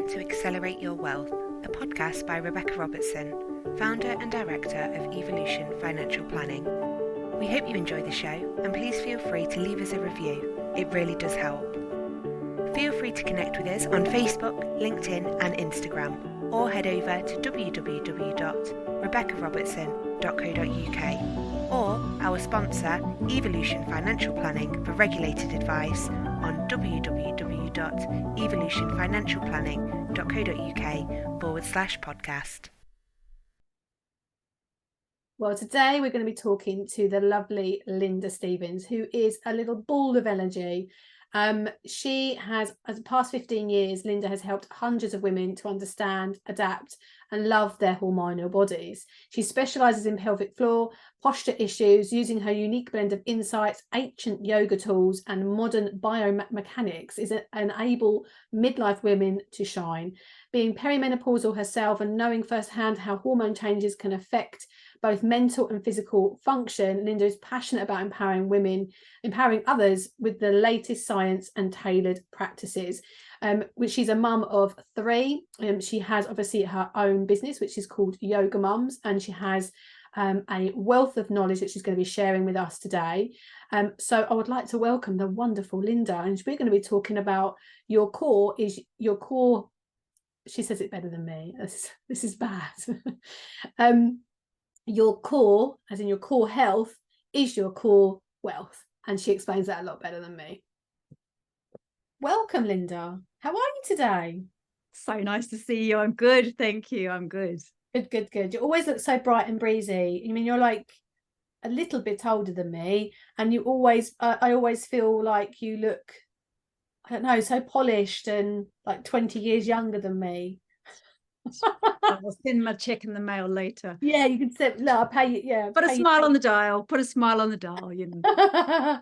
to Accelerate Your Wealth, a podcast by Rebecca Robertson, founder and director of Evolution Financial Planning. We hope you enjoy the show, and please feel free to leave us a review. It really does help. Feel free to connect with us on Facebook, LinkedIn and Instagram, or head over to www.rebeccarobertson.co.uk or our sponsor, Evolution Financial Planning, for regulated advice on www.evolutionfinancialplanning.co.uk/podcast. Well, today we're going to be talking to the lovely Linda Stevens, who is a little ball of energy. She has, as the past 15 years, Linda has helped hundreds of women to understand, adapt, and love their hormonal bodies. She specializes in pelvic floor, posture issues, using her unique blend of insights, ancient yoga tools, and modern biomechanics is enable midlife women to shine. Being perimenopausal herself and knowing firsthand how hormone changes can affect both mental and physical function, Linda is passionate about empowering others with the latest science and tailored practices. Which she's a mum of 3. She has obviously her own business, which is called Yoga Mums, and she has a wealth of knowledge that she's going to be sharing with us today. So I would like to welcome the wonderful Linda, and we're going to be talking about your core. She says it better than me. This is bad. Your core, as in your core health, is your core wealth. And she explains that a lot better than me. Welcome, Linda. How are you today? So nice to see you. I'm good. Thank you. I'm good. Good. You always look so bright and breezy. I mean, you're like a little bit older than me. And you always, I always feel like you look, I don't know, so polished and like 20 years younger than me. I'll send my check in the mail later. Yeah, you can say, no, I'll pay you. Yeah, put a smile on the dial. Put a smile on the dial. You know.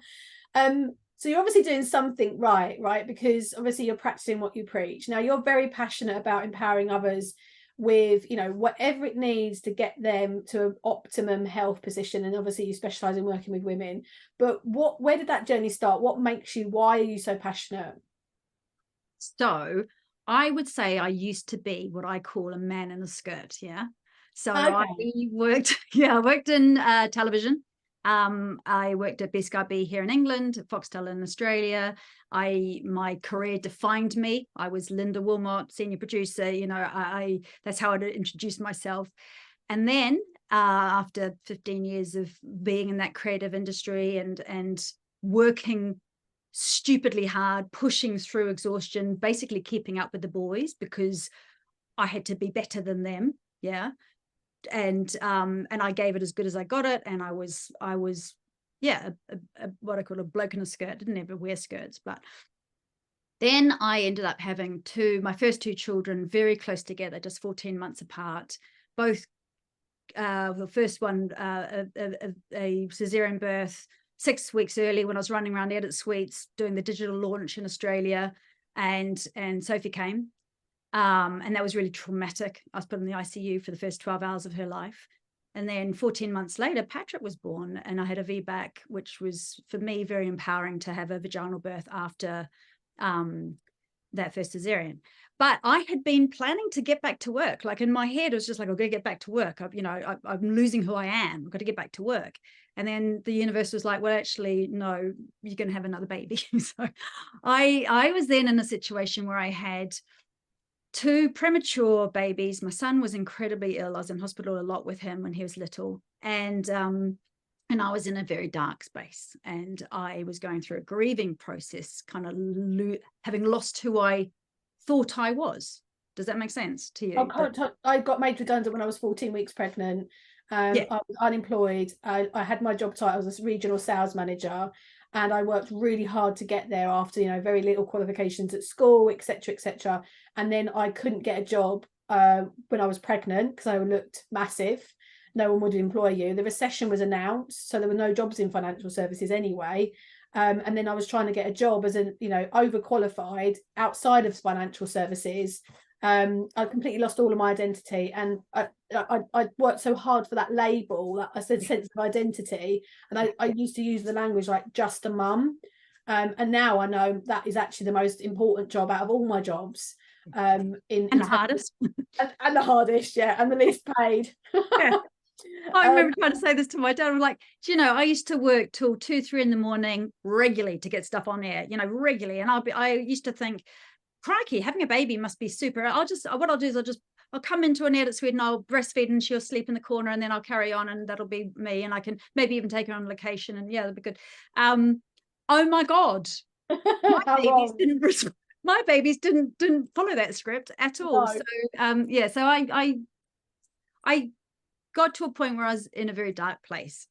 So you're obviously doing something right? Because obviously you're practicing what you preach. Now you're very passionate about empowering others with, you know, whatever it needs to get them to an optimum health position. And obviously you specialize in working with women. But where did that journey start? What makes you? Why are you so passionate? So I would say I used to be what I call a man in a skirt. Yeah. So Okay. I worked in television. I worked at BSkyB here in England, Foxtel in Australia. My career defined me. I was Linda Wilmot, senior producer. You know, that's how I'd introduce myself. And then after 15 years of being in that creative industry and working stupidly hard, pushing through exhaustion, basically keeping up with the boys because I had to be better than them. Yeah. And I gave it as good as I got it. And I was what I call a bloke in a skirt. Didn't ever wear skirts, but then I ended up having my first 2 children very close together, just 14 months apart. Both the first one a cesarean birth 6 weeks early when I was running around Edit Suites doing the digital launch in Australia, and Sophie came. And that was really traumatic. I was put in the ICU for the first 12 hours of her life. And then 14 months later, Patrick was born and I had a VBAC, which was for me very empowering to have a vaginal birth after that first cesarean. But I had been planning to get back to work. Like in my head, it was just like, I've got to get back to work. I'm losing who I am. I've got to get back to work. And then the universe was like, well, actually, no, you're going to have another baby. So I was then in a situation where I had 2 premature babies. My son was incredibly ill. I was in hospital a lot with him when he was little. And I was in a very dark space. And I was going through a grieving process, kind of having lost who I thought I was. Does that make sense to you? I got made redundant when I was 14 weeks pregnant. I was unemployed. I had my job title as a regional sales manager. And I worked really hard to get there after, you know, very little qualifications at school, etc. And then I couldn't get a job when I was pregnant because I looked massive. No one would employ you. The recession was announced, so there were no jobs in financial services anyway. And then I was trying to get a job as a, you know, overqualified outside of financial services. I completely lost all of my identity, and I worked so hard for that label, that sense of identity, and I used to use the language like just a mum, and now I know that is actually the most important job out of all my jobs. in the hardest. And the hardest, yeah, and the least paid. Yeah. I remember trying to say this to my dad. I'm like, do you know, I used to work till 2, 3 in the morning regularly to get stuff on air, you know, regularly. And I used to think, crikey, having a baby must be super. What I'll do is I'll come into an edit suite and I'll breastfeed and she'll sleep in the corner and then I'll carry on and that'll be me. And I can maybe even take her on location and yeah, that'll be good. Oh my God. My babies didn't follow that script at all. No. So so I got to a point where I was in a very dark place.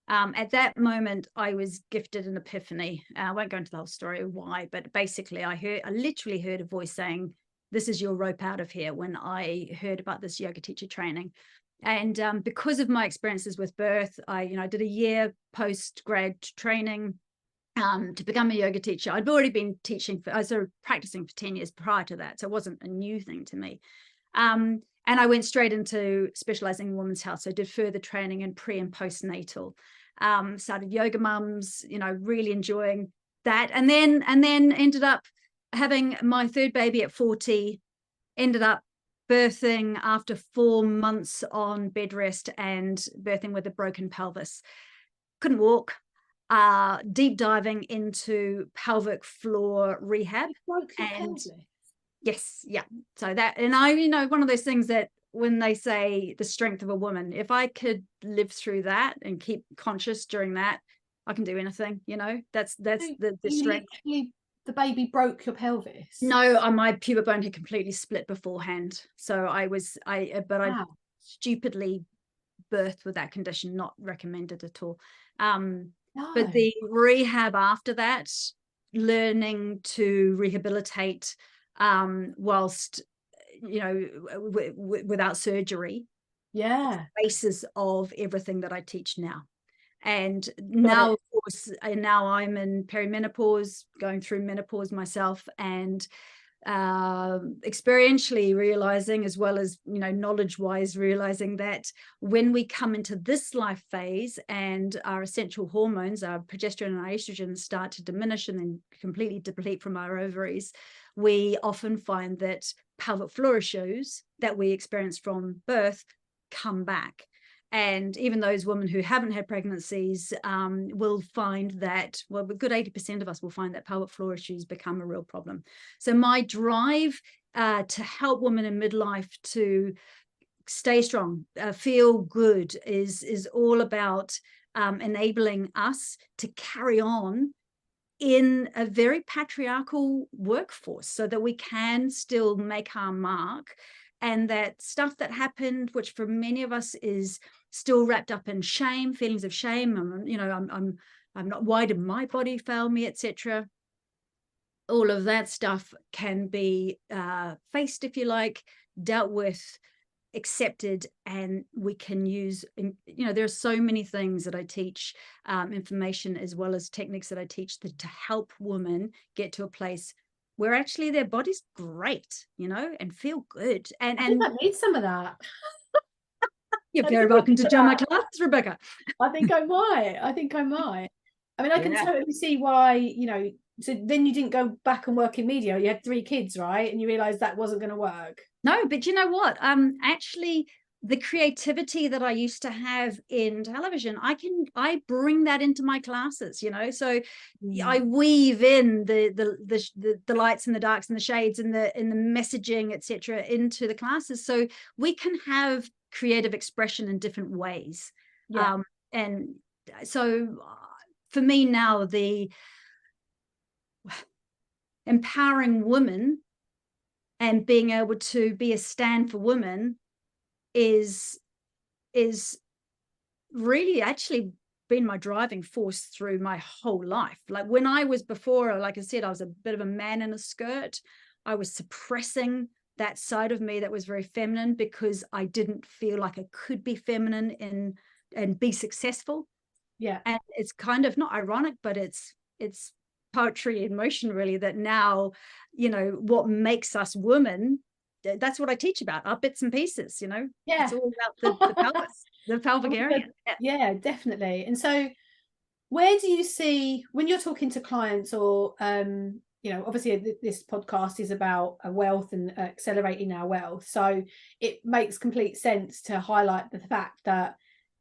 At that moment, I was gifted an epiphany. I won't go into the whole story of why, but basically I literally heard a voice saying, this is your rope out of here, when I heard about this yoga teacher training. And because of my experiences with birth, I did a year post-grad training to become a yoga teacher. I'd already been teaching, I was practicing for 10 years prior to that. So it wasn't a new thing to me. And I went straight into specializing in women's health. So I did further training in pre and postnatal, started Yoga Mums, really enjoying that. And then ended up having my third baby at 40, ended up birthing after 4 months on bed rest and birthing with a broken pelvis. Couldn't walk. Deep diving into pelvic floor rehab. Yes, yeah. So that, and I, one of those things that when they say the strength of a woman, if I could live through that and keep conscious during that, I can do anything. That's the strength. The baby broke your pelvis? No, my pubic bone had completely split beforehand. So I stupidly birthed with that condition, not recommended at all. No. But the rehab after that, learning to rehabilitate whilst without surgery, basis of everything that I teach now. And now, of course, now I'm in perimenopause, going through menopause myself, and experientially realizing, as well as knowledge-wise realizing, that when we come into this life phase and our essential hormones, our progesterone and our estrogen, start to diminish and then completely deplete from our ovaries, we often find that pelvic floor issues that we experience from birth come back. And even those women who haven't had pregnancies will find that, well, a good 80% of us will find that pelvic floor issues become a real problem. So my drive to help women in midlife to stay strong, feel good, is all about enabling us to carry on in a very patriarchal workforce so that we can still make our mark. And that stuff that happened, which for many of us is still wrapped up in shame, feelings of shame. I'm not, why did my body fail me, etc. All of that stuff can be faced, if you like, dealt with, accepted, and we can use, there are so many things that I teach, information as well as techniques that I teach to help women get to a place where actually their body's great, and feel good. And I think I need some of that. You're very welcome to join my class, Rebecca. I think I might. I mean, I can totally see why, so then you didn't go back and work in media. You had 3 kids, right? And you realized that wasn't going to work. No, but you know what? Actually, the creativity that I used to have in television, I bring that into my classes, so I weave in the lights and the darks and the shades and the messaging, etc., into the classes, so we can have creative expression in different ways. And so for me now, the empowering women and being able to be a stand for women is really actually been my driving force through my whole life. Like when I was before, like I said, I was a bit of a man in a skirt. I was suppressing that side of me that was very feminine because I didn't feel like I could be feminine and be successful. Yeah. And it's kind of not ironic, but it's poetry in motion, really, that now, what makes us women, that's what I teach about, our bits and pieces, It's all about the pelvis, the pelvic area. Yeah, definitely. And so where do you see, when you're talking to clients or obviously this podcast is about wealth and accelerating our wealth. So it makes complete sense to highlight the fact that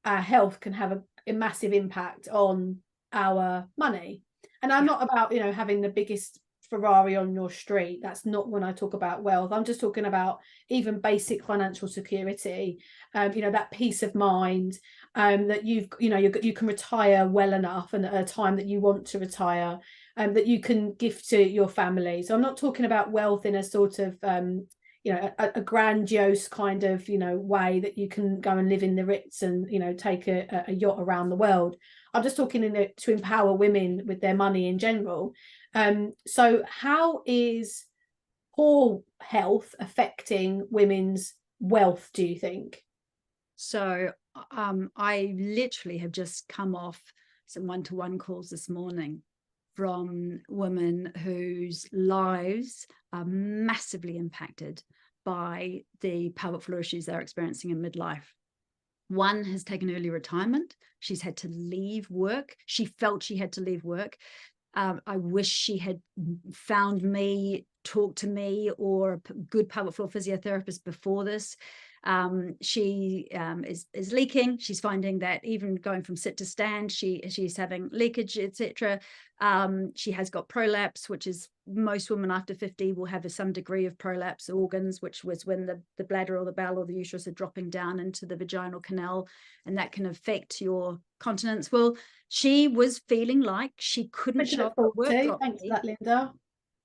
our health can have a massive impact on our money. And I'm not about, having the biggest Ferrari on your street. That's not when I talk about wealth. I'm just talking about even basic financial security, that peace of mind, that you can retire well enough and at a time that you want to retire, that you can give to your family. So I'm not talking about wealth in a sort of a grandiose kind of way that you can go and live in the Ritz and take a yacht around the world. I'm just talking to empower women with their money in general. So how is poor health affecting women's wealth, do you think? So I literally have just come off some one-to-one calls this morning from women whose lives are massively impacted by the pelvic floor issues they're experiencing in midlife. One has taken early retirement. She's had to leave work. She felt she had to leave work. I wish she had found me, talked to me, or a good pelvic floor physiotherapist before this. She is leaking. She's finding that even going from sit to stand, she's having leakage, etc. She has got prolapse, which is most women after 50 will have some degree of prolapse organs, which was when the bladder or the bowel or the uterus are dropping down into the vaginal canal, and that can affect your continence. Well, she was feeling like she couldn't show up at work. Thanks for that, Linda.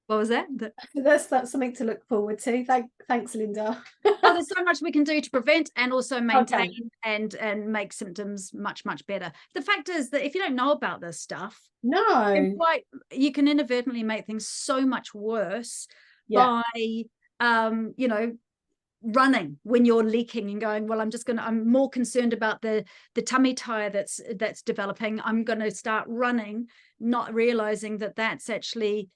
What was that? That's something to look forward to. Thanks, Linda. Well, there's so much we can do to prevent and also maintain and make symptoms much, much better. The fact is that if you don't know about this stuff, you can inadvertently make things so much worse by running when you're leaking and going, well, I'm more concerned about the tummy tire that's developing. I'm going to start running, not realizing that that's actually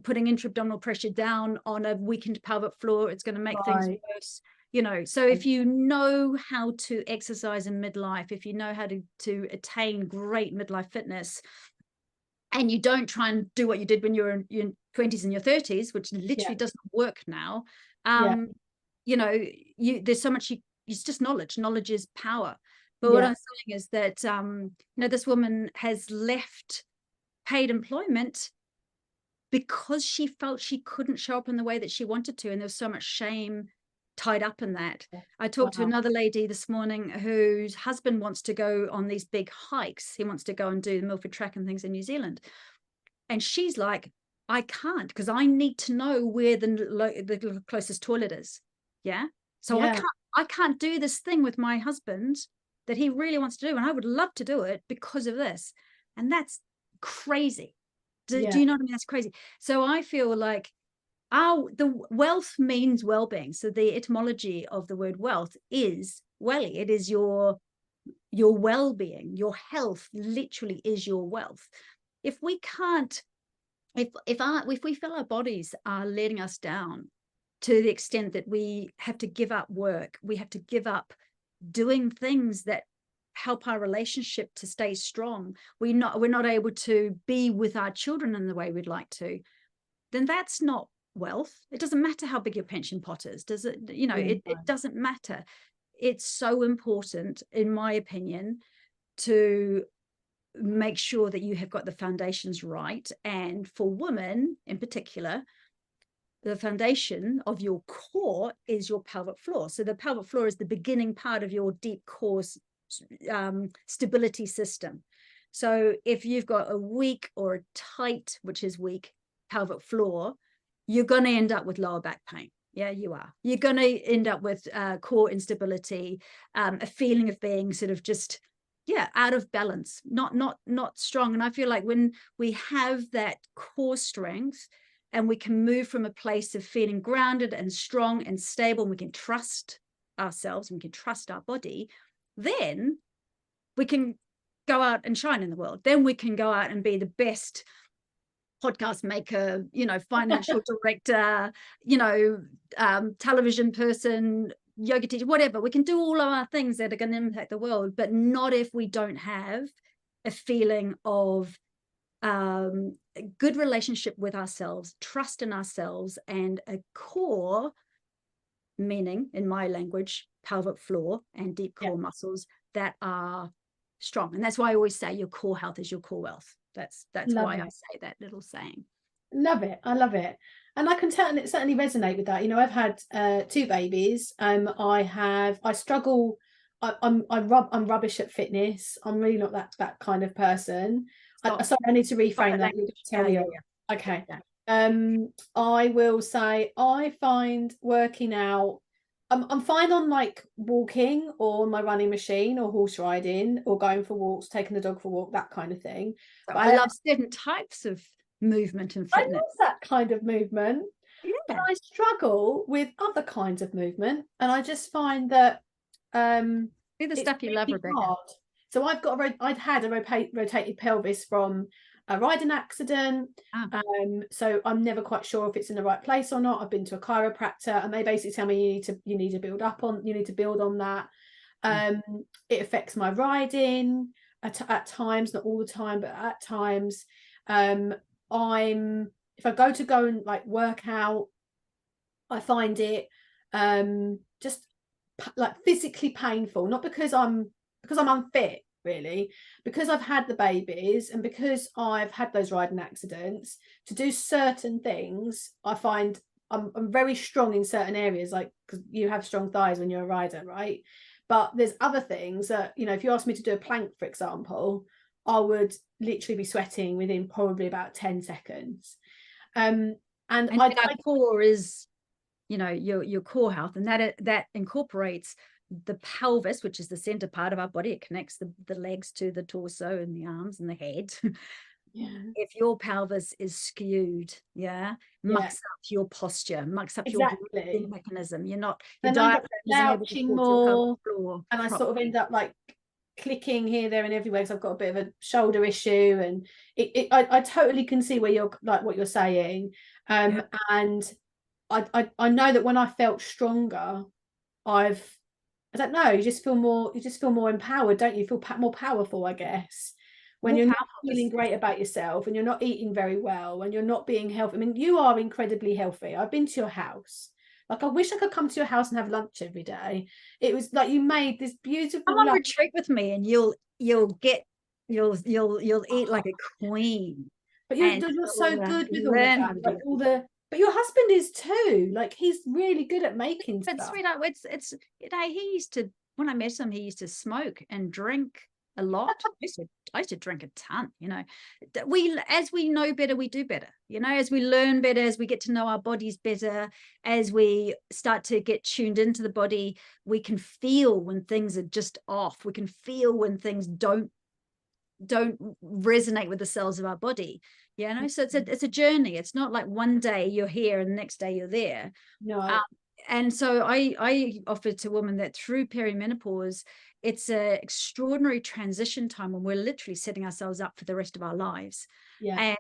putting intra-abdominal pressure down on a weakened pelvic floor. It's going to make things worse. So if you know how to exercise in midlife, if you know how to attain great midlife fitness, and you don't try and do what you did when you were in your 20s and your 30s, which literally doesn't work now, there's so much it's just knowledge. Knowledge is power. But what I'm saying is that this woman has left paid employment because she felt she couldn't show up in the way that she wanted to, and there's so much shame tied up in that. I talked to another lady this morning whose husband wants to go on these big hikes. He wants to go and do the Milford Track and things in New Zealand, and she's like, I can't, because I need to know where the closest toilet is. So I can't do this thing with my husband that he really wants to do, and I would love to do it because of this. And that's crazy. Do you know what I mean? That's crazy. So I feel like the wealth means well-being. So the etymology of the word wealth is welly. It is your well-being. Your health literally is your wealth. If we can't, if we feel our bodies are letting us down to the extent that we have to give up work, we have to give up doing things that help our relationship to stay strong, we're not able to be with our children in the way we'd like to, then that's not wealth. It doesn't matter how big your pension pot is, does it? It doesn't matter. It's so important, in my opinion, to make sure that you have got the foundations right. And for women in particular, the foundation of your core is your pelvic floor. So the pelvic floor is the beginning part of your deep core stability system. So if you've got a weak or a tight, which is weak, pelvic floor, you're going to end up with lower back pain. Yeah, you are. You're going to end up with core instability, a feeling of being sort of just out of balance, not strong. And I feel like when we have that core strength and we can move from a place of feeling grounded and strong and stable, and we can trust ourselves and we can trust our body, then we can go out and shine in the world. Then we can go out and be the best podcast maker, financial director, television person, yoga teacher, whatever. We can do all of our things that are going to impact the world, but not if we don't have a feeling of a good relationship with ourselves, trust in ourselves, and a core, meaning in my language, pelvic floor and deep core muscles that are strong. And that's why I always say your core health is your core wealth. That's why I say that little saying. Love it. I love it. And I can certainly resonate with that. You know, I've had 2 babies. I struggle. I'm rubbish at fitness. I'm really not that kind of person. Sorry, I need to reframe that. You tell me. Okay. I will say I find working out. I'm fine on like walking or my running machine or horse riding or going for walks, taking the dog for a walk, that kind of thing. So I love certain types of movement and fitness. I love that kind of movement. Yeah. But I struggle with other kinds of movement, and I just find that do the stuff you love, Rebecca. Hard. So I'd had a rotated pelvis from a riding accident. So I'm never quite sure if it's in the right place or not. I've been to a chiropractor, and they basically tell me you need to build on that. It affects my riding at times, not all the time, but at times. If I go and like work out, I find it just like physically painful, not because I'm unfit, really, because I've had the babies and because I've had those riding accidents. To do certain things, I find I'm very strong in certain areas, like because you have strong thighs when you're a rider, right? But there's other things that, you know, if you ask me to do a plank, for example, I would literally be sweating within probably about 10 seconds. And our core is, you know, your core health, and that incorporates the pelvis, which is the center part of our body. It connects the legs to the torso and the arms and the head. If your pelvis is skewed, mucks up your posture, mucks up your breathing mechanism. You're not, your diaphragm isn't able to support your floor, and I sort of end up like clicking here, there, and everywhere, because I've got a bit of a shoulder issue, and I totally can see where you're like what you're saying. And I know that when I felt stronger, I don't know, you just feel more empowered, don't you? Feel more powerful, I guess, when you're not feeling great about yourself and you're not eating very well and you're not being healthy. I mean, you are incredibly healthy. I've been to your house. Like, I wish I could come to your house and have lunch every day. It was like you made this beautiful. Come on retreat with me, and you'll eat like a queen. But you're so good with all that. Like but your husband is too. Like, he's really good at making stuff. But sweetheart, it's you know, he used to, when I met him, he used to smoke and drink a lot. I used to drink a ton, you know. As we know better, we do better, you know, as we learn better, as we get to know our bodies better, as we start to get tuned into the body, we can feel when things are just off. We can feel when things don't resonate with the cells of our body, you know. So it's a journey. It's not like one day you're here and the next day you're there. No. And so I offer to women that through perimenopause, it's an extraordinary transition time when we're literally setting ourselves up for the rest of our lives. And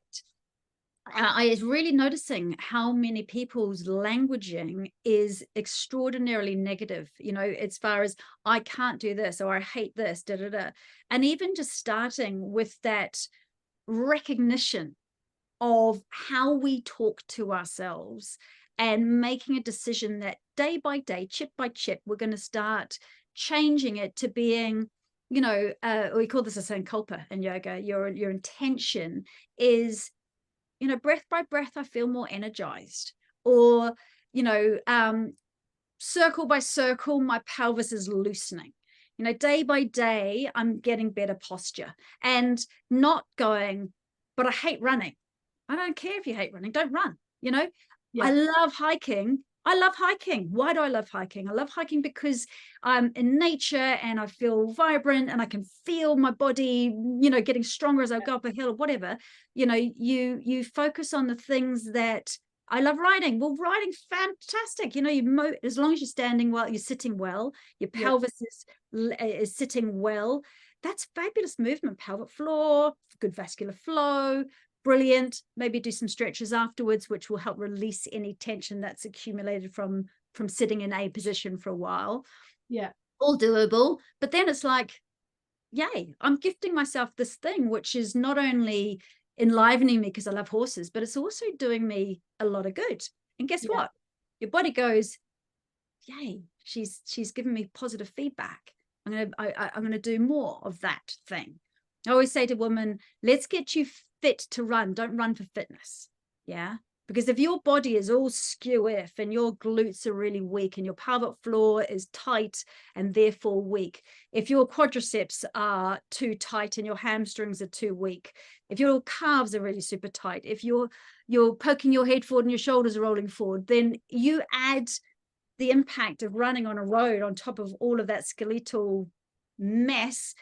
I was really noticing how many people's languaging is extraordinarily negative, you know, as far as I can't do this, or I hate this, and even just starting with that recognition of how we talk to ourselves and making a decision that day by day, chip by chip, we're going to start changing it to being, you know, we call this a sankalpa in yoga. Your intention is, you know, breath by breath, I feel more energized, or, you know, circle by circle, my pelvis is loosening. You know, day by day, I'm getting better posture, and not going, but I hate running. I don't care if you hate running, don't run, you know. I love hiking. Why do I love hiking? I love hiking because I'm in nature and I feel vibrant and I can feel my body, you know, getting stronger as I go up a hill or whatever. You know, you focus on the things that I love. Riding. Well, riding's fantastic. You know, as long as you're standing well, you're sitting well, your pelvis is sitting well. That's fabulous movement. Pelvic floor, good vascular flow. Brilliant. Maybe do some stretches afterwards, which will help release any tension that's accumulated from sitting in a position for a while. All doable. But then it's like, yay, I'm gifting myself this thing, which is not only enlivening me because I love horses, but it's also doing me a lot of good. And guess what? Your body goes, yay, she's given me positive feedback. I'm gonna do more of that thing. I always say to women, let's get you fit to run. Don't run for fitness. Yeah. Because if your body is all skew-if and your glutes are really weak and your pelvic floor is tight and therefore weak, if your quadriceps are too tight and your hamstrings are too weak, if your calves are really super tight, if you're poking your head forward and your shoulders are rolling forward, then you add the impact of running on a road on top of all of that skeletal mess.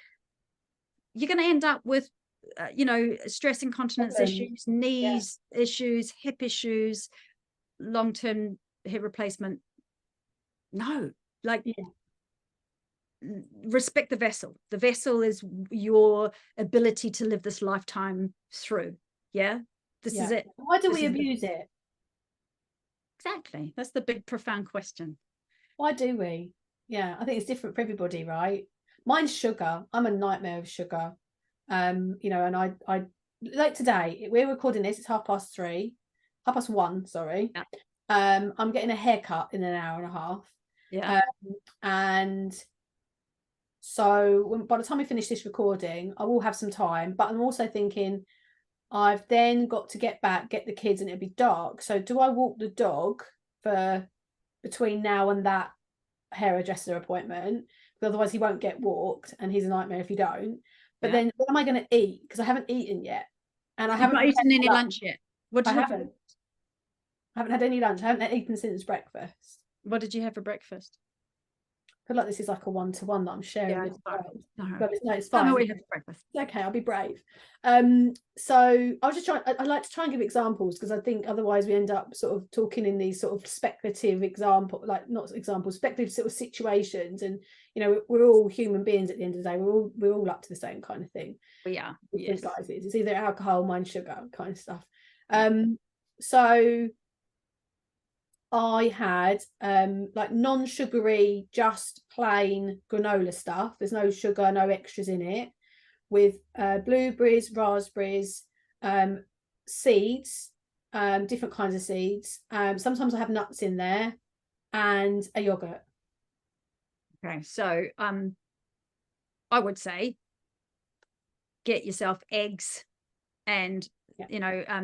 You're going to end up with stress incontinence issues, knees issues, hip issues, long-term hip replacement. No, respect the vessel. The vessel is your ability to live this lifetime through. This is it. Why do we abuse it? Exactly. That's the big profound question. Why do we? I think it's different for everybody, right? Mine's sugar. I'm a nightmare of sugar. And I like today, we're recording this, it's 1:30, sorry. I'm getting a haircut in an hour and a half. And so by the time we finish this recording, I will have some time, but I'm also thinking I've then got to get the kids, and it'll be dark. So do I walk the dog for between now and that hairdresser appointment? Because otherwise he won't get walked, and he's a nightmare if you don't. But then what am I going to eat? Because I haven't eaten yet. And I haven't eaten any lunch yet. I haven't had any lunch. I haven't eaten since breakfast. What did you have for breakfast? I feel like this is like a one-to-one that I'm sharing with you. No, it's fine. No, we have breakfast. Okay, I'll be brave. So I was just trying, I like to try and give examples, because I think otherwise we end up sort of talking in these sort of speculative speculative sort of situations, and we're all human beings at the end of the day. We're all up to the same kind of thing. We are. Yes. It's either alcohol, mine sugar kind of stuff. So I had like non-sugary, just plain granola stuff. There's no sugar, no extras in it, with blueberries, raspberries, seeds, different kinds of seeds. Sometimes I have nuts in there, and a yogurt. Okay, so I would say get yourself eggs and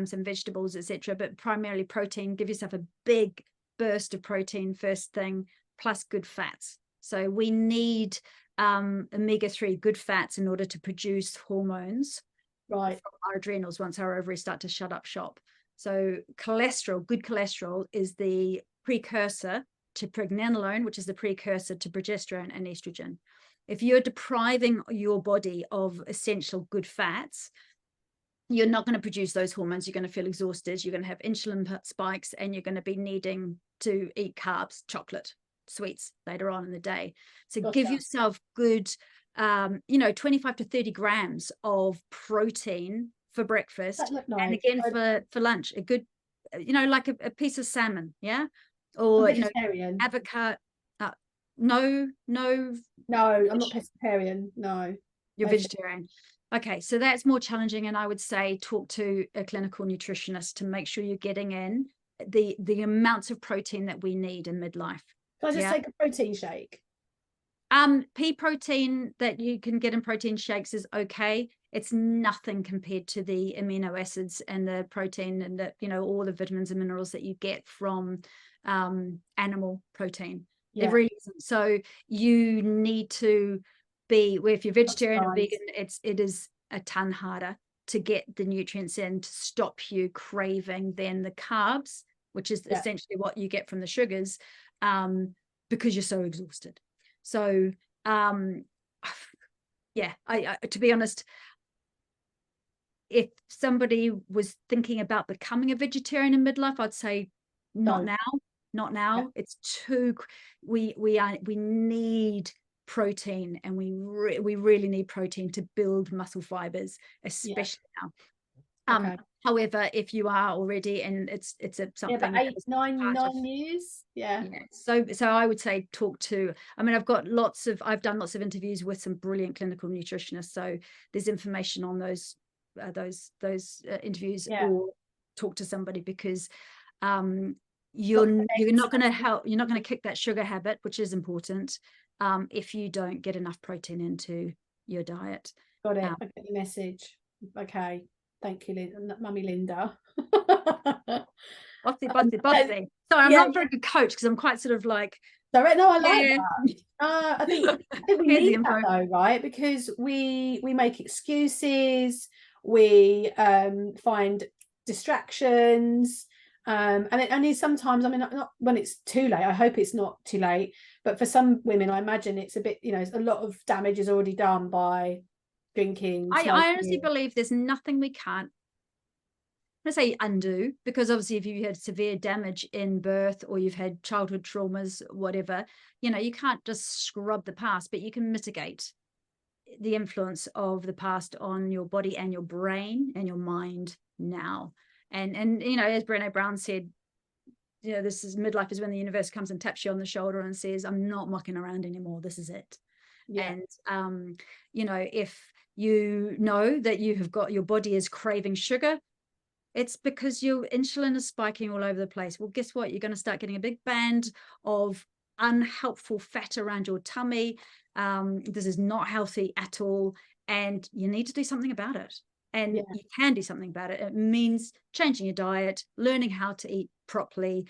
some vegetables, etc., but primarily protein. Give yourself a big burst of protein first thing, plus good fats. So we need omega-3 good fats in order to produce hormones from our adrenals once our ovaries start to shut up shop. So cholesterol, good cholesterol, is the precursor to pregnenolone, which is the precursor to progesterone and estrogen. If you're depriving your body of essential good fats, you're not going to produce those hormones. You're going to feel exhausted. You're going to have insulin spikes, and you're going to be needing to eat carbs, chocolate, sweets later on in the day. So give yourself good, 25 to 30 grams of protein for breakfast. Nice. And again, for lunch, a good, like a piece of salmon. Or, avocado. No, I'm not pescatarian. No. You're vegetarian. Okay, so that's more challenging, and I would say talk to a clinical nutritionist to make sure you're getting in the amounts of protein that we need in midlife. Can I just take a protein shake? Pea protein that you can get in protein shakes is okay. It's nothing compared to the amino acids and the protein and all the vitamins and minerals that you get from animal protein. It really isn't. So you need to be, if you're vegetarian or vegan, it is a ton harder to get the nutrients in to stop you craving then the carbs, which is essentially what you get from the sugars, because you're so exhausted. So I to be honest, if somebody was thinking about becoming a vegetarian in midlife, I'd say not now. It's too, we need protein, and we really need protein to build muscle fibers, especially now. However, if you are already, and it's something about 9 years, so I would say talk to, I've done lots of interviews with some brilliant clinical nutritionists, so there's information on those those interviews Yeah. or talk to somebody, because you're not going to help. You're not going to kick that sugar habit, which is important, if you don't get enough protein into your diet. Got it. I get your message. Okay. Thank you, Mummy Linda. Bossy. So I'm not a very good coach, because I'm quite sort of like. No, I like that. I think we need that though, right? Because we make excuses, we find distractions, and sometimes, I mean, not when it's too late. I hope it's not too late, but for some women, I imagine it's a bit, a lot of damage is already done by drinking. I honestly believe there's nothing we can't, I say undo, because obviously if you had severe damage in birth, or you've had childhood traumas, whatever, you can't just scrub the past, but you can mitigate the influence of the past on your body and your brain and your mind now. And as Brené Brown said, this is midlife, is when the universe comes and taps you on the shoulder and says, I'm not mucking around anymore, this is it. Yeah. And if you know that you have got, your body is craving sugar, it's because your insulin is spiking all over the place. Well, guess what? You're going to start getting a big band of unhelpful fat around your tummy. This is not healthy at all. And you need to do something about it. And you can do something about it. It means changing your diet, learning how to eat properly,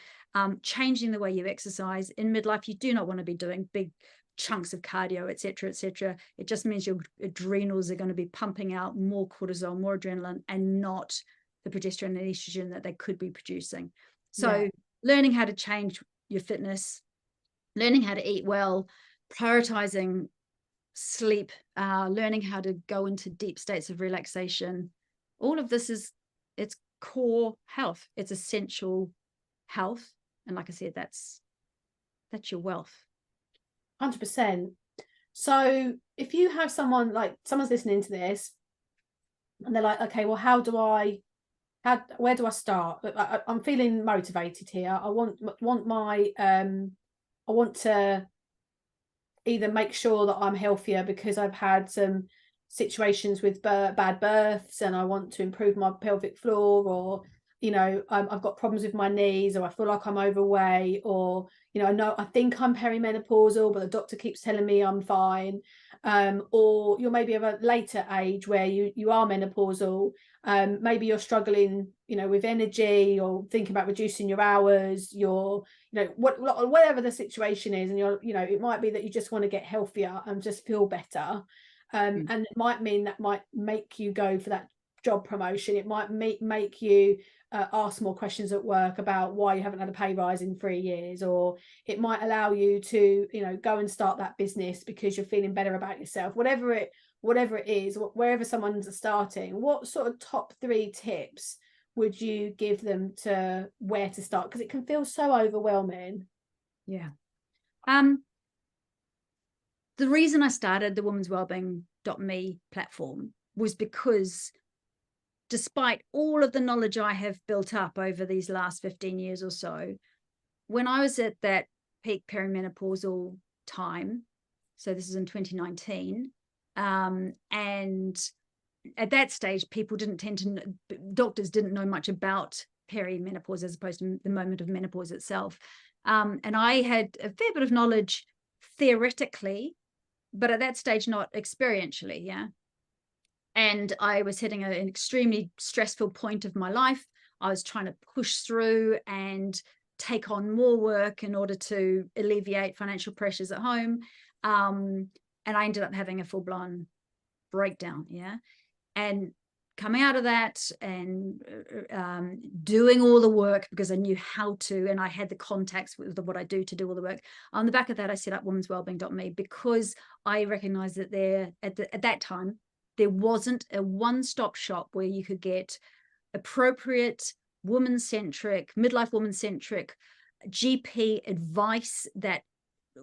changing the way you exercise. In midlife, you do not want to be doing big chunks of cardio, etc., etc. It just means your adrenals are going to be pumping out more cortisol, more adrenaline, and not the progesterone and estrogen that they could be producing. So learning how to change your fitness, learning how to eat well, prioritizing sleep, learning how to go into deep states of relaxation, all of this it's core health. It's essential health. And like I said, that's your wealth. 100%. So if you have someone's listening to this and they're like, okay, well, where do I start? I'm feeling motivated here. I want to either make sure that I'm healthier because I've had some situations with bad births, and I want to improve my pelvic floor, or I've got problems with my knees, or I feel like I'm overweight, or I think I'm perimenopausal, but the doctor keeps telling me I'm fine. Or you're maybe of a later age where you are menopausal. Maybe you're struggling, with energy, or thinking about reducing your hours. You're, whatever the situation is, and it might be that you just want to get healthier and just feel better. And it might mean that might make you go for that job promotion. It might make you ask more questions at work about why you haven't had a pay rise in 3 years, or it might allow you to go and start that business because you're feeling better about yourself. Whatever it is, wherever someone's starting, what sort of top 3 tips would you give them to where to start? Because it can feel so overwhelming. The reason I started the womenswellbeing.me platform was because, despite all of the knowledge I have built up over these last 15 years or so, when I was at that peak perimenopausal time, so this is in 2019, and at that stage, doctors didn't know much about perimenopause as opposed to the moment of menopause itself. And I had a fair bit of knowledge theoretically, but at that stage, not experientially, And I was hitting an extremely stressful point of my life. I was trying to push through and take on more work in order to alleviate financial pressures at home. And I ended up having a full-blown breakdown, And coming out of that and doing all the work because I knew how to, and I had the contacts with what I do to do all the work. On the back of that, I set up womenswellbeing.me because I recognized that at that time, there wasn't a one-stop shop where you could get appropriate woman-centric, midlife woman-centric GP advice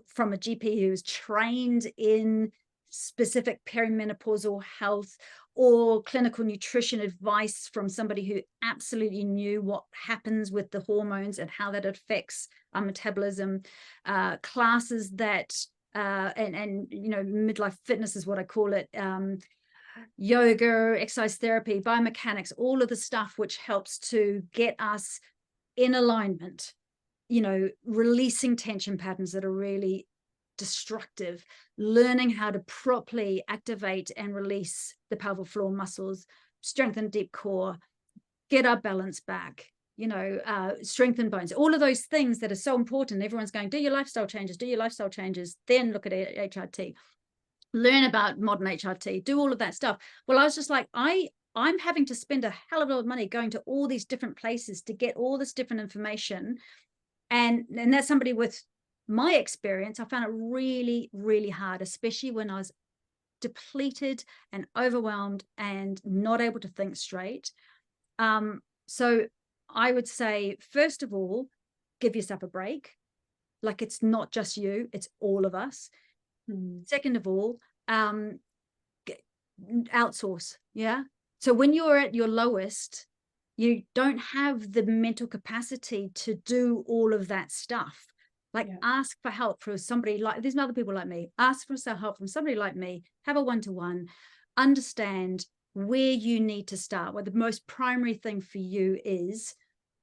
from a GP who is trained in specific perimenopausal health, or clinical nutrition advice from somebody who absolutely knew what happens with the hormones and how that affects our metabolism, classes that and midlife fitness is what I call it, yoga, exercise therapy, biomechanics, all of the stuff which helps to get us in alignment, releasing tension patterns that are really destructive, learning how to properly activate and release the pelvic floor muscles, strengthen deep core, get our balance back, strengthen bones, all of those things that are so important. Everyone's going, do your lifestyle changes, then look at HRT, learn about modern HRT, do all of that stuff. Well, I was just like, I'm having to spend a hell of a lot of money going to all these different places to get all this different information. And that's somebody with my experience. I found it really, really hard, especially when I was depleted and overwhelmed and not able to think straight. So I would say, first of all, give yourself a break. Like, it's not just you, it's all of us. Second of all, outsource. Yeah. So when you're at your lowest, you don't have the mental capacity to do all of that stuff. Like, ask for help from somebody like, there's other people like me, ask for some help from somebody like me, have a one-to-one, understand where you need to start. Well, the most primary thing for you is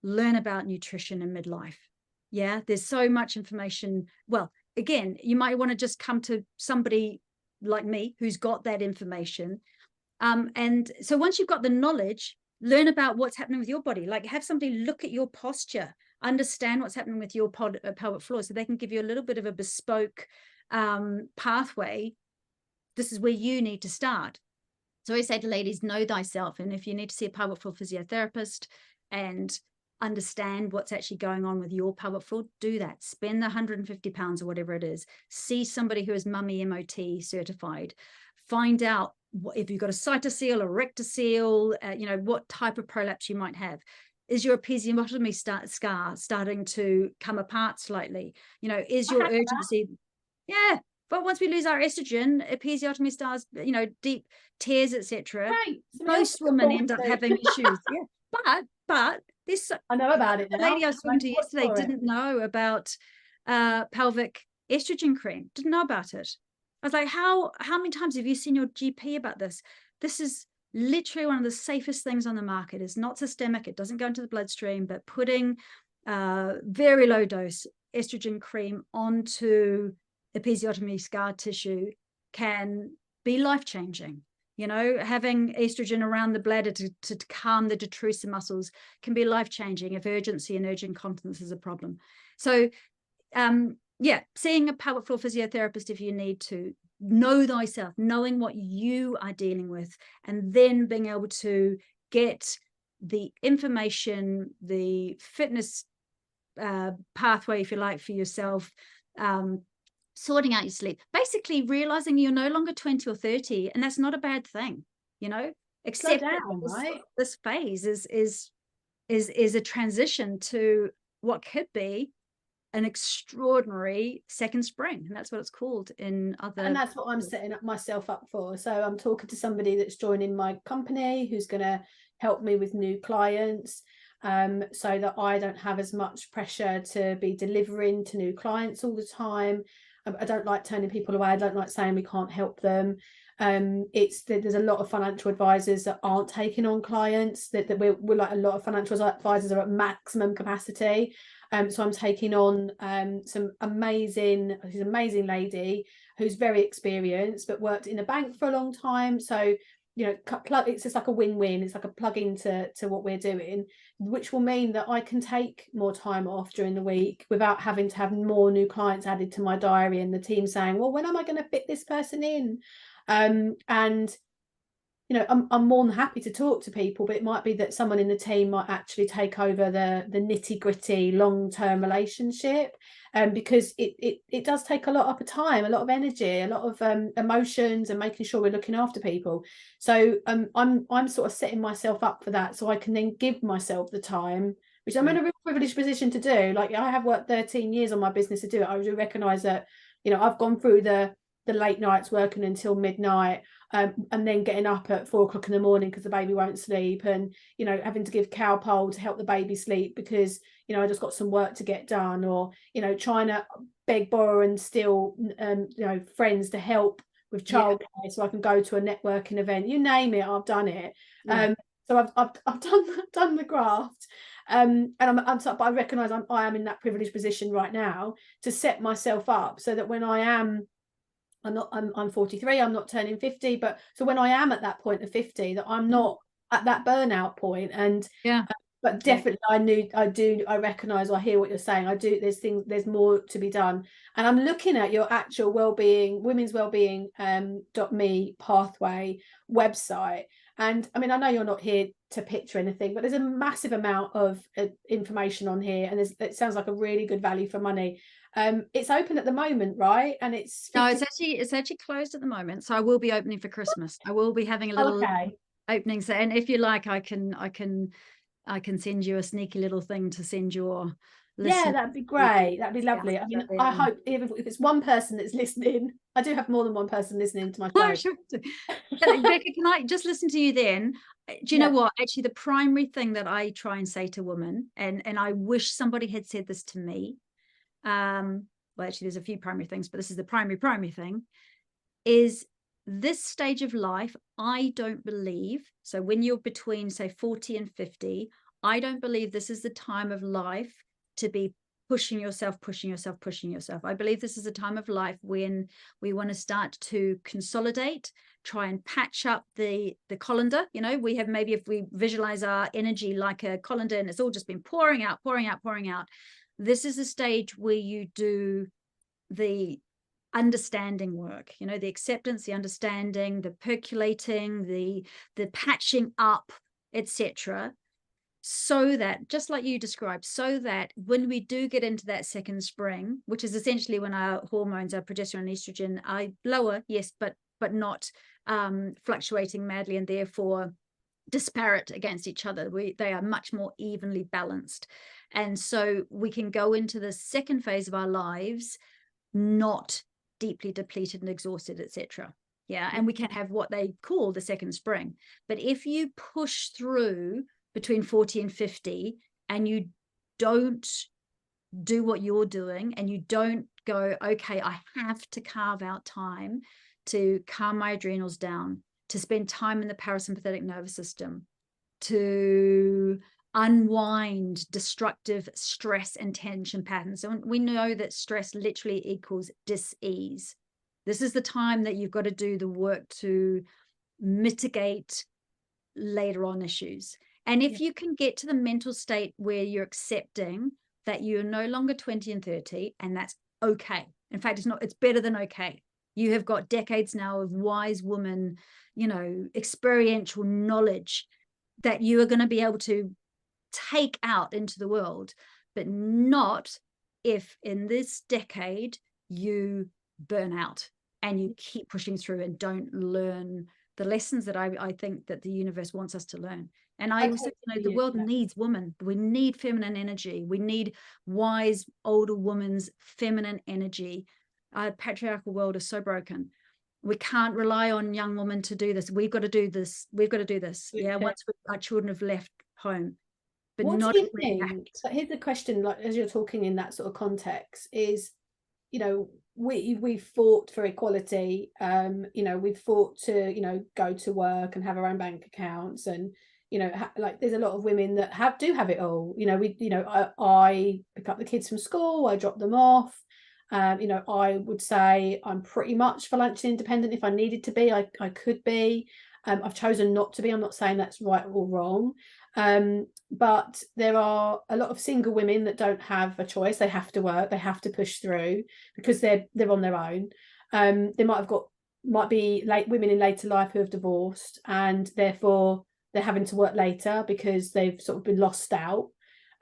learn about nutrition in midlife. Yeah, there's so much information. Well, again, you might want to just come to somebody like me who's got that information. And so once you've got the knowledge, learn about what's happening with your body. Like, have somebody look at your posture, understand what's happening with your pelvic floor, so they can give you a little bit of a bespoke pathway. This is where you need to start. So I say to ladies, know thyself. And if you need to see a pelvic floor physiotherapist and understand what's actually going on with your pelvic floor, do that. Spend the £150 or whatever it is. See somebody who is Mummy MOT certified. Find out if you've got a cytocele or rectocele, what type of prolapse you might have. Is your episiotomy scar starting to come apart slightly? Is your urgency? Yeah. But once we lose our estrogen, episiotomy scars, deep tears, etc. Right. Most women end up having issues. Yeah. But this, I know about it now. The lady I was talking to yesterday didn't know about pelvic estrogen cream. Didn't know about it. I was like, how many times have you seen your GP about this? This is literally one of the safest things on the market. It's not systemic. It doesn't go into the bloodstream, but putting very low dose estrogen cream onto episiotomy scar tissue can be life-changing. Having estrogen around the bladder to calm the detrusor muscles can be life-changing if urgency and urgent incontinence is a problem. So seeing a pelvic floor physiotherapist if you need to. Know thyself, knowing what you are dealing with, and then being able to get the information, the fitness pathway, if you like, for yourself, sorting out your sleep, basically realizing you're no longer 20 or 30, and that's not a bad thing, except this phase is a transition to what could be an extraordinary second spring, and that's what it's called in other. And that's what I'm setting up myself up for. So I'm talking to somebody that's joining my company who's going to help me with new clients, so that I don't have as much pressure to be delivering to new clients all the time. I don't like turning people away. I don't like saying we can't help them. There's a lot of financial advisors that aren't taking on clients, that we're like, a lot of financial advisors are at maximum capacity. So I'm taking on she's an amazing lady who's very experienced but worked in a bank for a long time. So it's just like a win-win. It's like a plug into what we're doing, which will mean that I can take more time off during the week without having to have more new clients added to my diary and the team saying, well, when am I going to fit this person in? And I'm more than happy to talk to people, but it might be that someone in the team might actually take over the nitty-gritty long-term relationship, because it does take a lot of time, a lot of energy, a lot of emotions, and making sure we're looking after people. So I'm sort of setting myself up for that, so I can then give myself the time, which I'm in a real privileged position to do. Like, I have worked 13 years on my business to do it. I do recognise that I've gone through the late nights working until midnight, and then getting up at 4 o'clock in the morning because the baby won't sleep, and having to give Calpol to help the baby sleep because I just got some work to get done, or trying to beg, borrow and steal friends to help with childcare, so I can go to a networking event, you name it, I've done it. Yeah. So I've done the graft, and but I recognise I am in that privileged position right now to set myself up so that when I'm 43, I'm not turning 50, but so when I am at that point of 50, that I'm not at that burnout point. And but definitely I recognise, I hear what you're saying. There's more to be done. And I'm looking at your actual wellbeing, women's wellbeing .me pathway website. And I mean, I know you're not here to picture anything, but there's a massive amount of information on here, and it sounds like a really good value for money. It's open at the moment, right? And it's actually closed at the moment, so I will be opening for Christmas. I will be having a little opening, so, and if you like, I can send you a sneaky little thing to send your listeners. Yeah, that'd be great. That'd be lovely. I mean, I hope if it's one person that's listening, I do have more than one person listening to my show. Sure. Rebecca, can I just listen to you then? Do you know what? Actually, the primary thing that I try and say to women, and I wish somebody had said this to me. Well, actually, there's a few primary things, but this is the primary thing, is this stage of life, I don't believe, so when you're between, say, 40 and 50, I don't believe this is the time of life to be pushing yourself. I believe this is a time of life when we want to start to consolidate, try and patch up the colander. You know, we have, maybe if we visualize our energy like a colander and it's all just been pouring out. This is a stage where you do the understanding work, you know, the acceptance, the understanding, the percolating, the patching up, etc. So that, just like you described, so that when we do get into that second spring, which is essentially when our hormones, our progesterone and estrogen, are lower, yes, but not fluctuating madly, and therefore disparate against each other. They are much more evenly balanced. And so we can go into the second phase of our lives not deeply depleted and exhausted, etc. And we can have what they call the second spring. But if you push through between 40 and 50 and you don't do what you're doing, and you don't go, okay, I have to carve out time to calm my adrenals down, to spend time in the parasympathetic nervous system, to unwind destructive stress and tension patterns. So we know that stress literally equals dis-ease. This is the time that you've got to do the work to mitigate later on issues. And if you can get to the mental state where you're accepting that you're no longer 20 and 30, and that's okay. In fact, it's better than okay. You have got decades now of wise women, you know, experiential knowledge that you are going to be able to take out into the world, but not if in this decade you burn out and you keep pushing through and don't learn the lessons that I think that the universe wants us to learn. And I also know the world needs women. We need feminine energy. We need wise older women's feminine energy. Our patriarchal world is so broken. We can't rely on young women to do this. We've got to do this. Yeah, once our children have left home. But what not do you think? But here's the question, like, as you're talking in that sort of context, is, you know, we've fought for equality. You know, we've fought to, you know, go to work and have our own bank accounts, and, you know, like, there's a lot of women that do have it all. You know, I pick up the kids from school, I drop them off. You know, I would say I'm pretty much financially independent. If I needed to be, I could be. I've chosen not to be. I'm not saying that's right or wrong. But there are a lot of single women that don't have a choice. They have to work, they have to push through because they're on their own. They might be women in later life who have divorced, and therefore they're having to work later because they've sort of been lost out.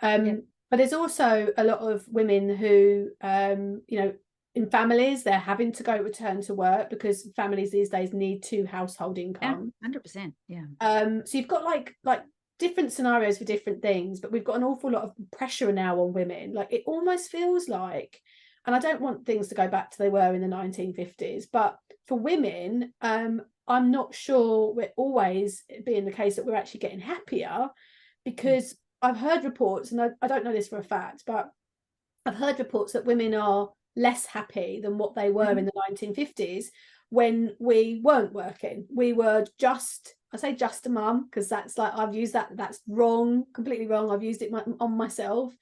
But there's also a lot of women who, you know, in families, they're having to return to work because families these days need 2 household income. 100%. Yeah. So you've got like different scenarios for different things, but we've got an awful lot of pressure now on women. Like, it almost feels like, and I don't want things to go back to they were in the 1950s, but for women, I'm not sure we're always being the case that we're actually getting happier, because I've heard reports, and I don't know this for a fact, but I've heard reports that women are less happy than what they were in the 1950s, when we weren't working. We were just, I say just a mum, because that's like, I've used that's wrong, completely wrong. I've used it on myself.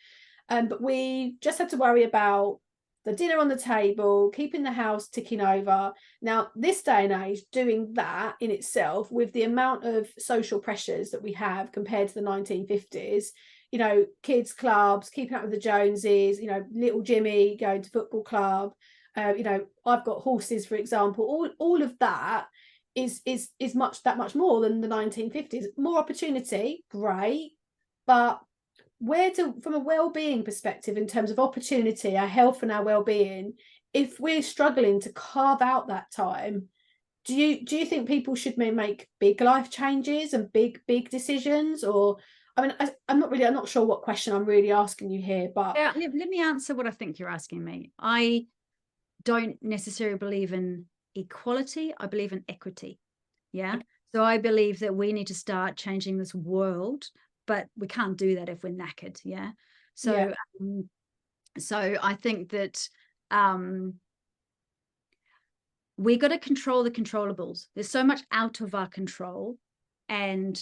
But we just had to worry about the dinner on the table, keeping the house ticking over. Now, this day and age, doing that in itself, with the amount of social pressures that we have compared to the 1950s, you know, kids clubs, keeping up with the Joneses, you know, little Jimmy going to football club, you know, I've got horses, for example, all of that is much more than the 1950s. More opportunity, great, but from a well-being perspective, in terms of opportunity, our health and our well-being, if we're struggling to carve out that time, do you think people should make big life changes and big decisions? Or, I mean, I'm not sure what question I'm really asking you here, but yeah, let me answer what I think you're asking me. I don't necessarily believe in equality. I believe in equity. Yeah. So I believe that we need to start changing this world, but we can't do that if we're knackered. Yeah. So, yeah. So I think that we got to control the controllables. There's so much out of our control. And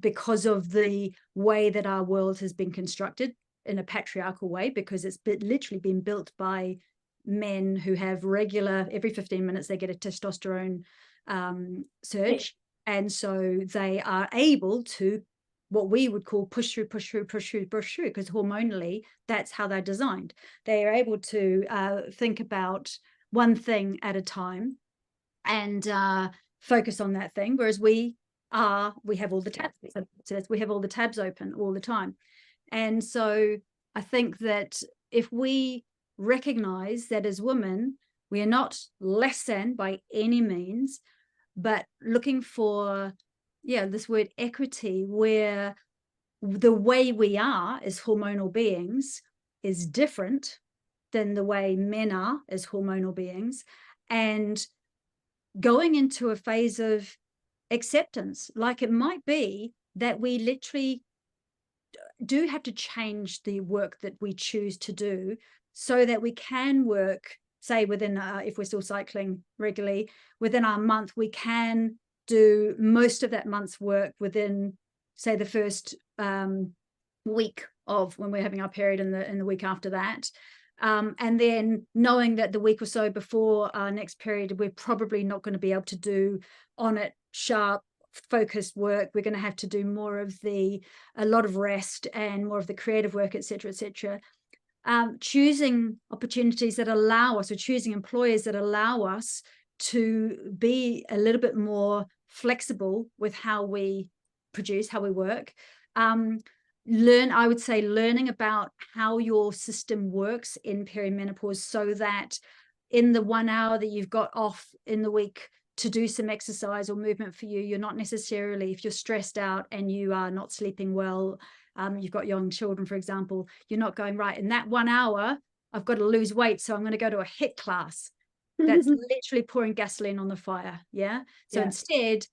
because of the way that our world has been constructed in a patriarchal way, because it's literally been built by men who have regular, every 15 minutes, they get a testosterone surge. And so they are able to, what we would call push through, because hormonally, that's how they're designed. They are able to think about one thing at a time and focus on that thing, whereas we have all the tabs. So we have all the tabs open all the time. And so I think that if we recognize that as women, we are not less than by any means, but looking for, this word equity, where the way we are as hormonal beings is different than the way men are as hormonal beings, and going into a phase of acceptance. Like, it might be that we literally do have to change the work that we choose to do so that we can work, say, within, if we're still cycling regularly, within our month, we can do most of that month's work within, say, the first week of when we're having our period, in the week after that. And then knowing that the week or so before our next period, we're probably not going to be able to do on it sharp, focused work. We're going to have to do more of a lot of rest and more of the creative work, etc., etc. Choosing opportunities that allow us, or choosing employers that allow us to be a little bit more flexible with how we produce, how we work. I would say learning about how your system works in perimenopause, so that in the 1 hour that you've got off in the week to do some exercise or movement for you, you're not necessarily, if you're stressed out and you are not sleeping well, you've got young children, for example, you're not going, right, in that 1 hour, I've got to lose weight, so I'm going to go to a HIIT class. That's literally pouring gasoline on the fire. Yeah. So instead,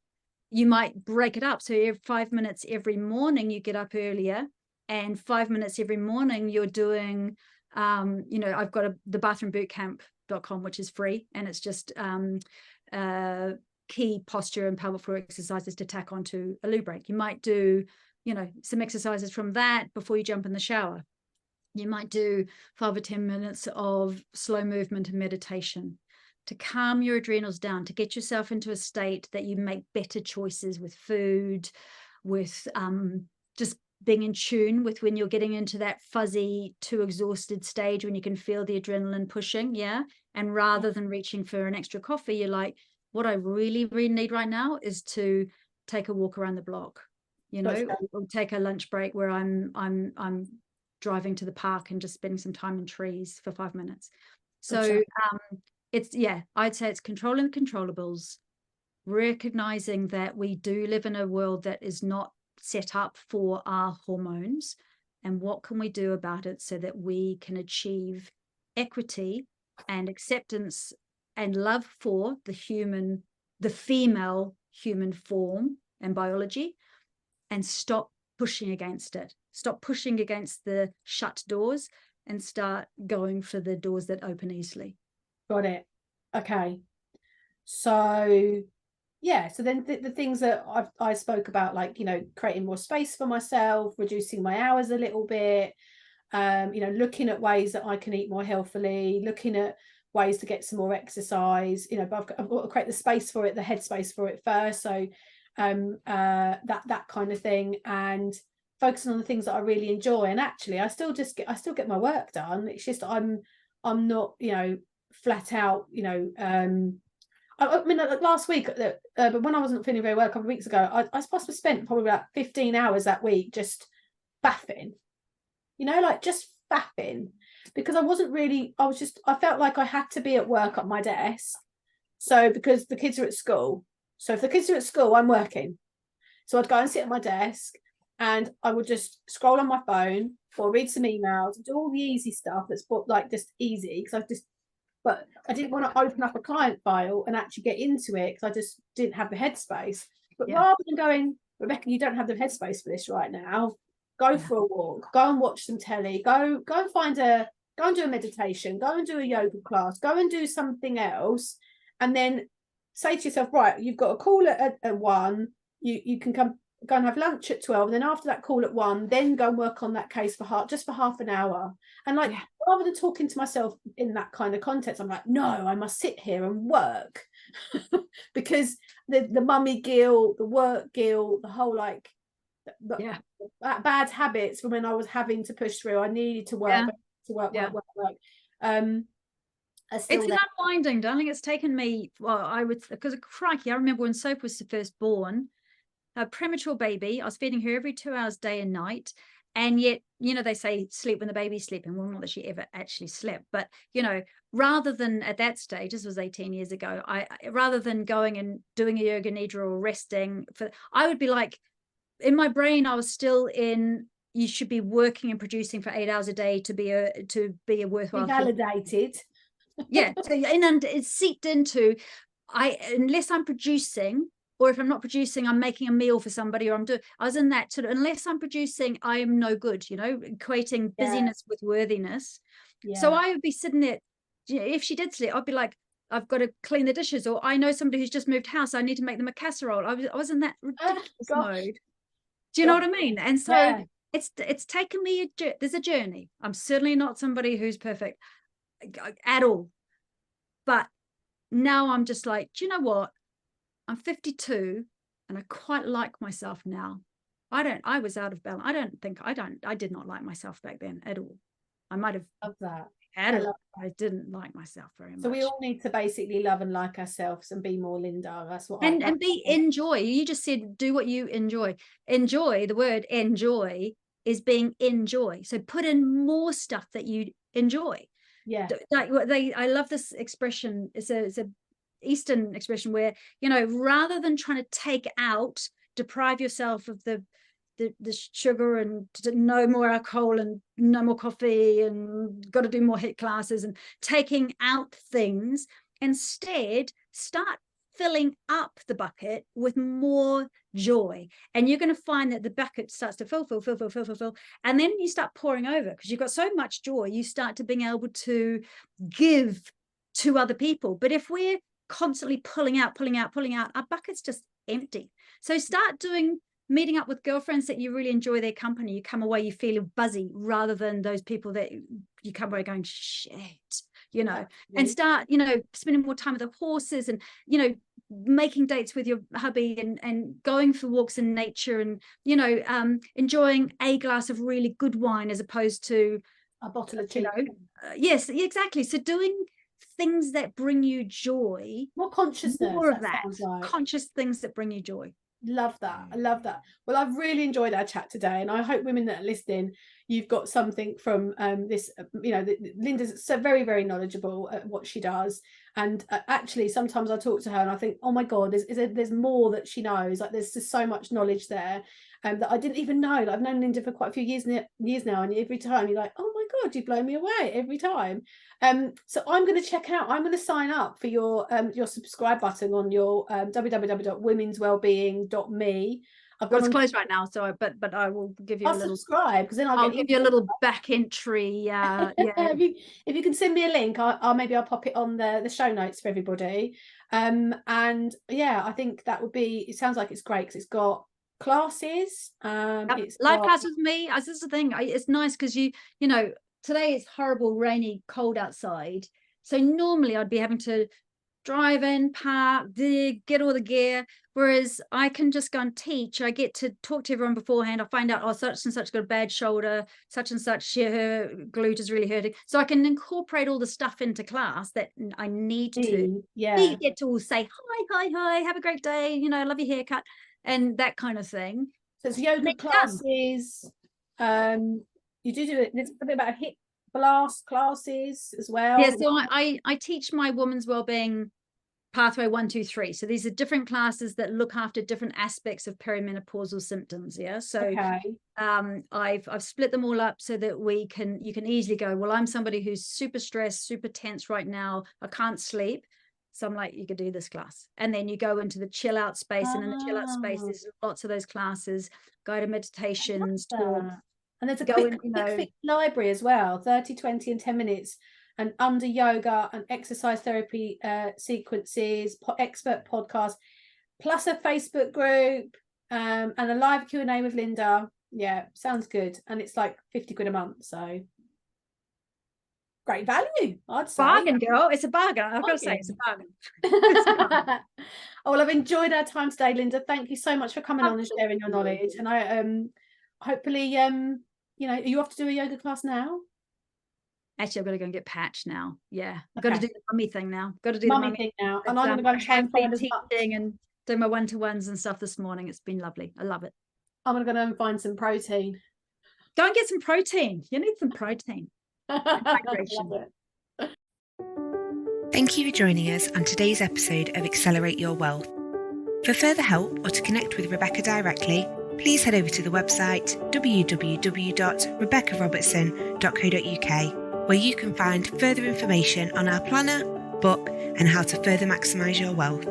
you might break it up. So every 5 minutes every morning, you get up earlier, and 5 minutes every morning you're doing, I've got the bathroombootcamp.com, which is free. And it's just key posture and pelvic floor exercises to tack onto a loo break. You might do, some exercises from that before you jump in the shower. You might do 5 or 10 minutes of slow movement and meditation to calm your adrenals down, to get yourself into a state that you make better choices with food, with just being in tune with when you're getting into that fuzzy, too exhausted stage when you can feel the adrenaline pushing. Yeah. And rather than reaching for an extra coffee, you're like, what I really, really need right now is to take a walk around the block, or take a lunch break where I'm driving to the park and just spending some time in trees for 5 minutes. So I'd say it's controlling the controllables, recognizing that we do live in a world that is not set up for our hormones, and what can we do about it so that we can achieve equity and acceptance and love for the female human form and biology, and stop pushing against it, stop pushing against the shut doors, and start going for the doors that open easily. Got it. Okay. So yeah, so then the things that I spoke about, like, you know, creating more space for myself, reducing my hours a little bit, you know, looking at ways that I can eat more healthily, looking at ways to get some more exercise, you know, but I've got to create the space for it, the headspace for it first. So that kind of thing, and focusing on the things that I really enjoy. And actually I still get my work done. It's just I'm not, you know, flat out, you know, I mean, like last week, but when I wasn't feeling very well a couple of weeks ago, I supposed to spent probably about 15 hours that week just faffing, you know, like just faffing, because I felt like I had to be at work at my desk. So because the kids are at school. So if the kids are at school, I'm working. So I'd go and sit at my desk and I would just scroll on my phone or read some emails, do all the easy stuff that's like just easy, because but I didn't want to open up a client file and actually get into it because I just didn't have the headspace. But rather than going, Rebecca, you don't have the headspace for this right now, go for a walk, go and watch some telly, go and do a meditation, go and do a yoga class, go and do something else, and then say to yourself, right, you've got a call at 1, you can go and have lunch at 12, and then after that call at 1, then go and work on that case for half an hour. And like, rather than talking to myself in that kind of context, I'm like, no, I must sit here and work. Because the mummy guilt, the work guilt, the whole like bad habits from when I was having to push through, I needed to work, work. It's an unwinding, darling. It's taken me, because crikey, I remember when Soap was first born, a premature baby. I was feeding her every 2 hours, day and night. And yet, you know, they say sleep when the baby's sleeping. Well, not that she ever actually slept, but, you know, rather than at that stage, this was 18 years ago, rather than going and doing a yoga nidra or resting, I would be like, in my brain, I was still in, you should be working and producing for 8 hours a day to be a worthwhile. Be validated. And it's seeped into, unless I'm producing, or if I'm not producing, I'm making a meal for somebody, or I was in that sort of, unless I'm producing, I am no good, you know, equating busyness with worthiness. So I would be sitting there, you know, if she did sleep, I'd be like, I've got to clean the dishes, or I know somebody who's just moved house, I need to make them a casserole. I was in that ridiculous mode. Do you know what I mean? And so it's taken me, there's a journey. I'm certainly not somebody who's perfect at all. But now I'm just like, do you know what? I'm 52 and I quite like myself now. I was out of balance. I did not like myself back then at all. I might have loved that. I didn't like myself very much. So we all need to basically love and like ourselves and be more Linda. That's what and enjoy. You just said do what you enjoy. Enjoy, the word enjoy is being in joy. So put in more stuff that you enjoy. I love this expression. It's a Eastern expression where, you know, rather than trying to take out, deprive yourself of the sugar and no more alcohol and no more coffee and got to do more HIIT classes and taking out things, instead start filling up the bucket with more joy, and you're going to find that the bucket starts to fill, and then you start pouring over because you've got so much joy. You start to being able to give to other people. But if we're constantly pulling out, our bucket's just empty. So start meeting up with girlfriends that you really enjoy their company. You come away, you feel buzzy, rather than those people that you come away going, shit, you know. And start, you know, spending more time with the horses, and, you know, making dates with your hubby, and going for walks in nature, and, you know, enjoying a glass of really good wine as opposed to a bottle of cheap. Yes, exactly. So doing things that bring you joy, more consciousness, more of that, conscious things that bring you joy. Love that. I love that. Well, I've really enjoyed our chat today, and I hope women that are listening, you've got something from this. You know, Linda's so very, very knowledgeable at what she does, and actually sometimes I talk to her and I think, oh my god, there's more that she knows. Like, there's just so much knowledge there that I didn't even know. Like, I've known Linda for quite a few years now, and every time you're like, oh my god, you blow me away every time. So I'm going to I'm going to sign up for your subscribe button on your www.womenswellbeing.me. I've Well, gone it's on. closed right now, so but I will give you a I'll little. subscribe because then I'll give you a little back entry. Yeah. If you can send me a link, I'll pop it on the show notes for everybody. And yeah, I think that would be. It sounds like it's great because it's got classes. It's Live got class with me. This is the thing. It's nice because you know today it's horrible, rainy, cold outside. So normally I'd be having to drive in, park, get all the gear. Whereas I can just go and teach. I get to talk to everyone beforehand. I find out, oh, such and such got a bad shoulder, such and such, her glute is really hurting. So I can incorporate all the stuff into class that I need to. Yeah. Get to say hi, have a great day. You know, love your haircut and that kind of thing. So it's yoga classes. You do it. There's a bit about hip blast classes as well. Yeah, so I teach my women's wellbeing pathway 1, 2, 3. So these are different classes that look after different aspects of perimenopausal symptoms. Yeah. So okay. I've split them all up so that you can easily go, well, I'm somebody who's super stressed, super tense right now. I can't sleep. So I'm like, you could do this class. And then you go into the chill out space. And in the chill out space, there's lots of those classes, guided meditations, talks. And there's a quick fix library as well, 30, 20 and 10 minutes. And under yoga and exercise therapy sequences, expert podcast, plus a Facebook group and a live Q&A with Linda. Yeah, sounds good. And it's like 50 quid a month. So great value, I'd say. Bargain, girl. It's a bargain. I've got to say, it's a bargain. Oh, well, I've enjoyed our time today, Linda. Thank you so much for coming on and sharing your knowledge. And I hopefully, you know, are you off to do a yoga class now? Actually, I've got to go and get patched now. Yeah, I've got to do the mummy thing now. Got to do mummy thing now. And I'm going to go and try and find teaching and do my one-to-ones and stuff this morning. It's been lovely. I love it. I'm going to go and find some protein. Go and get some protein. You need some protein. Hydration. Thank you for joining us on today's episode of Accelerate Your Wealth. For further help or to connect with Rebecca directly, please head over to the website www.rebeccarobertson.co.uk, where you can find further information on our planner, book, and how to further maximise your wealth.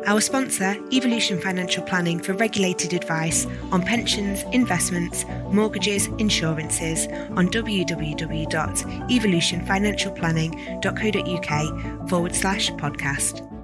Our sponsor, Evolution Financial Planning, for regulated advice on pensions, investments, mortgages, insurances on www.evolutionfinancialplanning.co.uk/podcast.